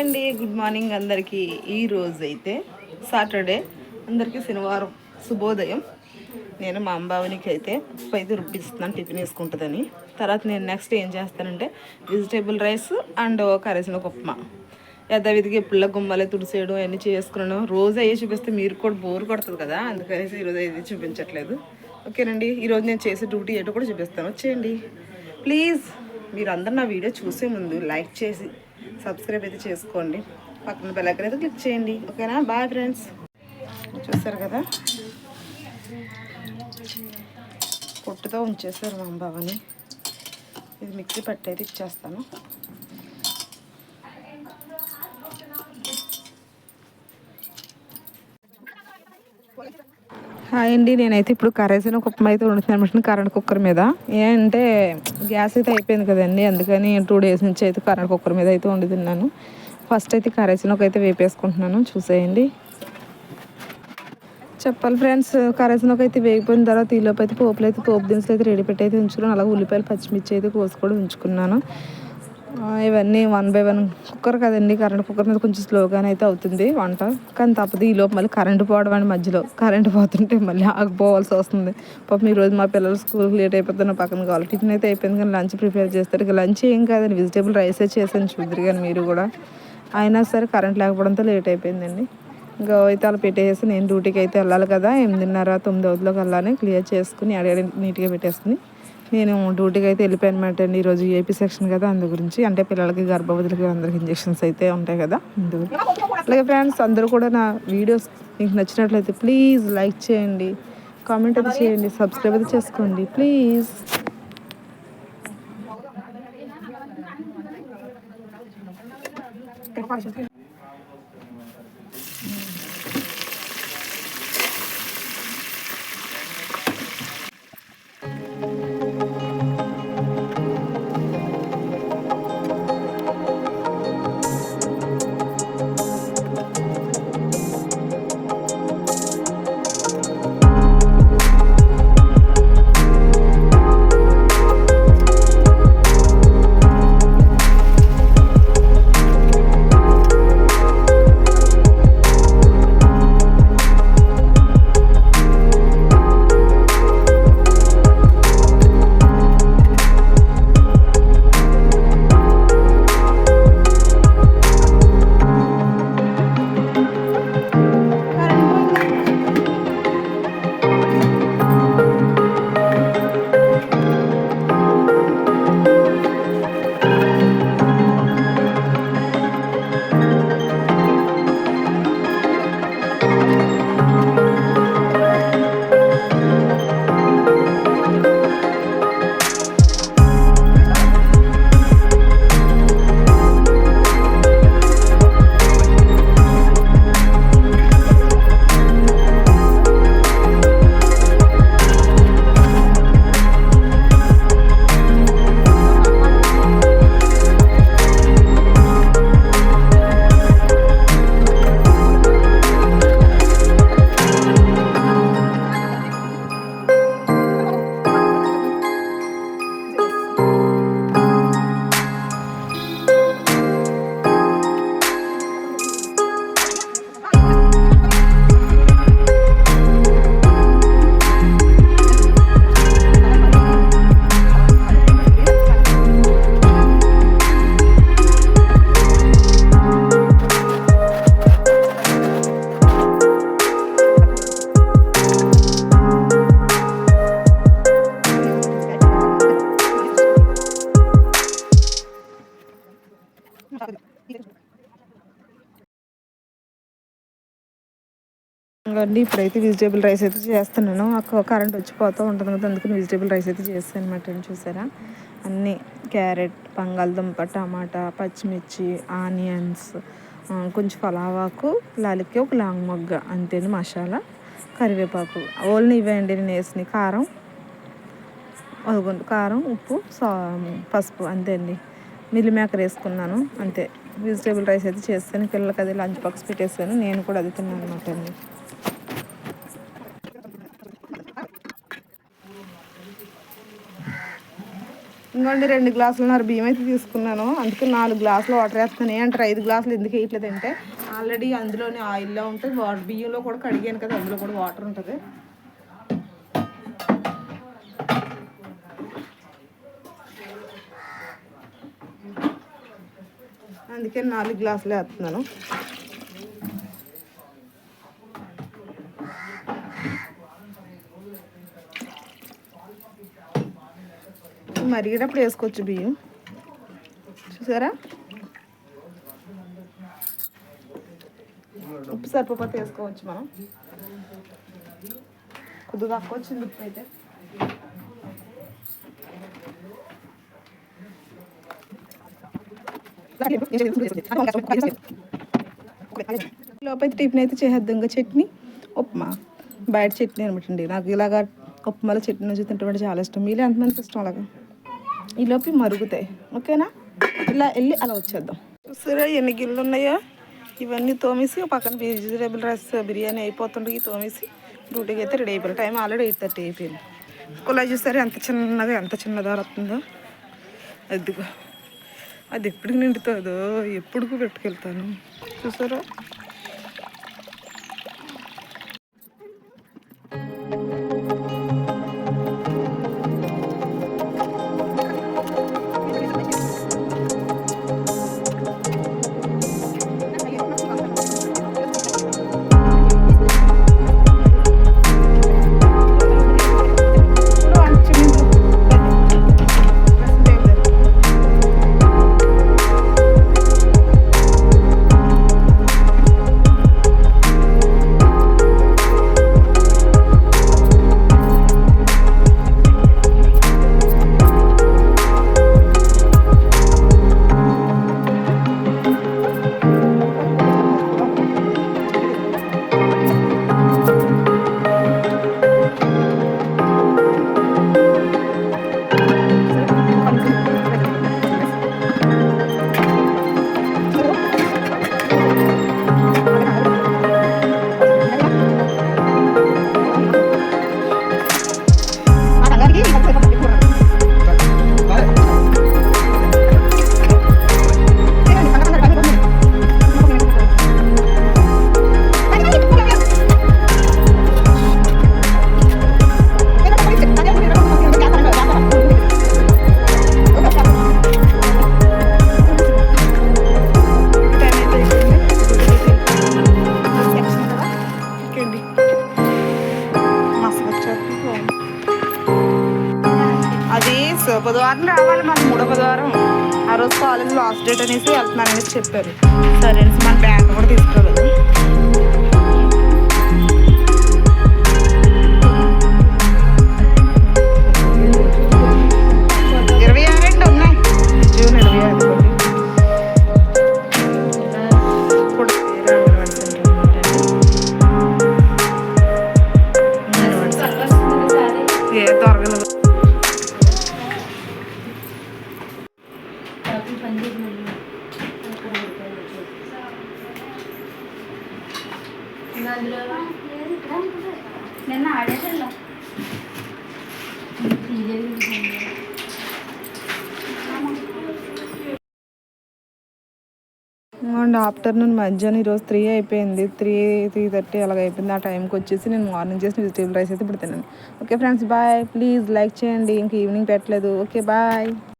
అండి, good morning అందరికీ. ఈరోజు అయితే సాటర్డే, అందరికీ శనివారం శుభోదయం. నేను మా అంబావనికి అయితే ఉప్పు అయితే రుబ్బిస్తున్నాను, టిఫిన్ వేసుకుంటుందని. తర్వాత నేను నెక్స్ట్ ఏం చేస్తానంటే వెజిటేబుల్ రైస్ అండ్ కరేసిన ఉప్మా. యథావిధిగా పుల్ల గుమ్మలే తుడిసేయడం అవన్నీ చేసుకున్నాను. రోజు అయ్యే చూపిస్తే మీరు కూడా బోర్ కొడుతుంది కదా, అందుకనేసి ఈరోజు అయితే చూపించట్లేదు. ఓకేనండి, ఈరోజు నేను చేసే డ్యూటీ ఏంటో కూడా చూపిస్తాను, వచ్చేయండి ప్లీజ్. మీరు అందరు నా వీడియో చూసే ముందు లైక్ చేసి సబ్స్క్రైబ్ అయితే చేసుకోండి, పక్కన బెల్ ఐకాన్ అయితే క్లిక్ చేయండి. ఓకేనా, బాయ్ ఫ్రెండ్స్. చూస్తారు కదా, పొట్టుతో ఉంచేసారు మా బావని. ఇది మిక్సీ పట్టి అయితే ఇచ్చేస్తాను. హాయ్ అండి, నేనైతే ఇప్పుడు కరేసిన ఉప్మా అయితే వండుతున్నాను అనమాట కరెంట్ కుక్కర్ మీద. ఏంటంటే గ్యాస్ అయితే అయిపోయింది కదండి, అందుకని 2 days నుంచి అయితే కరెంట్ కుక్కర్ మీద అయితే వండుతున్నాను. ఫస్ట్ అయితే కరేసినకు అయితే వేపేసుకుంటున్నాను, చూసేయండి. చెప్పాలి ఫ్రెండ్స్, కరేసినకు అయితే వేగిపోయిన తర్వాత ఈలోపు అయితే పోపులు అయితే పోపు దినుసులు అయితే రెడీ పెట్టి అయితే ఉంచుకున్నాను. అలాగే ఉల్లిపాయలు పచ్చిమిర్చి అయితే కోసి కూడా ఉంచుకున్నాను. ఇవన్నీ 1 by 1 కుక్కర్ కదండి, కరెంట్ కుక్కర్ మీద కొంచెం స్లోగానే అయితే అవుతుంది వంట, కానీ తప్పదు. ఈలోపు మళ్ళీ కరెంటు పోవడం అండి, మధ్యలో కరెంటు పోతుంటే మళ్ళీ ఆగిపోవాల్సి వస్తుంది. పాపం ఈరోజు మా పిల్లలు స్కూల్కి లేట్ అయిపోతున్న పక్కన కావాలి. టిఫిన్ అయితే అయిపోయింది, కానీ లంచ్ ప్రిపేర్ చేస్తారు. ఇక లంచ్ ఏం కాదండి, వెజిటేబుల్ రైసే చేశాను, చూద్దరు కానీ మీరు కూడా. అయినా సరే కరెంట్ లేకపోవడంతో లేట్ అయిపోయిందండి. ఇంకా అయితే అలా పెట్టేసి నేను డ్యూటీకి అయితే వెళ్ళాలి కదా, 8:30-9 వెళ్ళాలని క్లియర్ చేసుకుని అడిగి నీట్గా పెట్టేసుకుని నేను డ్యూటీకి అయితే వెళ్ళిపోయాను అనమాట అండి. ఈరోజు ఏపీ సెక్షన్ కదా, అందు గురించి, అంటే పిల్లలకి గర్భవతులకి అందరికి ఇంజెక్షన్స్ అయితే ఉంటాయి కదా, అందుకు. అలాగే ఫ్రెండ్స్, అందరూ కూడా నా వీడియోస్ మీకు నచ్చినట్లయితే ప్లీజ్ లైక్ చేయండి, కామెంట్ అయితే చేయండి, సబ్స్క్రైబ్ అయితే చేసుకోండి ప్లీజ్. అండి ఇప్పుడైతే వెజిటేబుల్ రైస్ అయితే చేస్తున్నాను. కరెంట్ వచ్చిపోతూ ఉంటుంది కదా, అందుకని వెజిటేబుల్ రైస్ అయితే చేస్తాను అనమాట. చూసారా, అన్నీ క్యారెట్, బంగాళదుంప, టమాటా, పచ్చిమిర్చి, ఆనియన్స్, కొంచెం పలావాకు, లాలికి ఒక లాంగ్ మొగ్గ, అంతేని మసాలా, కరివేపాకు, ఓన్లీ ఇవేయండి నేను వేసిన. కారం, కారం, ఉప్పు, పసుపు, అంతే అండి. మిల్ మేకర్ వేసుకున్నాను, అంతే. వెజిటేబుల్ రైస్ అయితే చేస్తాను, పిల్లలకి అది లంచ్ బాక్స్ పెట్టేస్తాను, నేను కూడా అది తిన్నాను అనమాట అండి. ఇంకోండి 2 గ్లాసులున్నర బియ్యం అయితే తీసుకున్నాను. అందుకే 4 గ్లాసులు వాటర్ వేస్తాను. ఏంటారు 5 గ్లాసులు ఎందుకు వేయట్లేదు అంటే ఆల్రెడీ అందులోనే ఆయిల్లో ఉంటుంది, బియ్యంలో కూడా కడిగాను కదా, అందులో కూడా వాటర్ ఉంటుంది. అందుకే 4 గ్లాసులు వేస్తున్నాను. మరిగేటప్పుడు వేసుకోవచ్చు బియ్యం. చూసారా, ఉప్పు సరిపోతే వేసుకోవచ్చు. మనం కొద్దిగా తక్కువ వచ్చింది ఉప్పు అయితే. లోపైతే టిఫిన్ అయితే చేసేద్దాం. ఇంకా చట్నీ, ఉప్మా, బయట చట్నీ అనమాటండి. నాకు ఇలాగా ఉప్మాలో చట్నీ నుంచి తింటే చాలా ఇష్టం. మీలో ఎంతమందికి ఇష్టం అలాగా? ఈ లోపు మరుగుతాయి. ఓకేనా, ఇలా వెళ్ళి అలా వచ్చేద్దాం. చూసారా ఎన్ని గిన్నెలు ఉన్నాయో. ఇవన్నీ తోమేసి పక్కన వెజిటేబుల్ రైస్ బిర్యానీ అయిపోతుండే తోమేసి డ్యూటీకి అయితే రెడీ అయిపోయింది. టైం ఆల్రెడీ 8:30 అయిపోయింది. కులా చూసారా ఎంత చిన్నగా, ఎంత చిన్నదా వస్తుందో. అదిగో, అది ఎప్పటికి నిండుతుందో, ఎప్పుడుకు పెట్టుకెళ్తాను. చూసారా, బుధవారం రావాలి. మన 3వ బుధవారం. ఆ రోజు కాలేజ్ లాస్ట్ డేట్ అనేసి వెళ్తున్నాను అనేసి చెప్పారు. సరే అనేసి మన బ్యాంక్ కూడా తీసుకోవాలి. 26 ఉన్నాయి. జూన్ 26 ఏ దొరకలేదు. నిన్న ఆడేటల్లా ఆఫ్టర్నూన్ మధ్యాహ్నం ఈరోజు 3 అయిపోయింది. 3:30 అలాగ అయిపోయింది. ఆ టైంకి వచ్చేసి నేను మార్నింగ్ చేసిన వెజిటేబుల్ రైస్ అయితే ఇప్పుడు తిన్నాను. Okay friends, bye. Please like చేయండి. ఇంక ఈవినింగ్ పెట్టలేదు. Okay bye.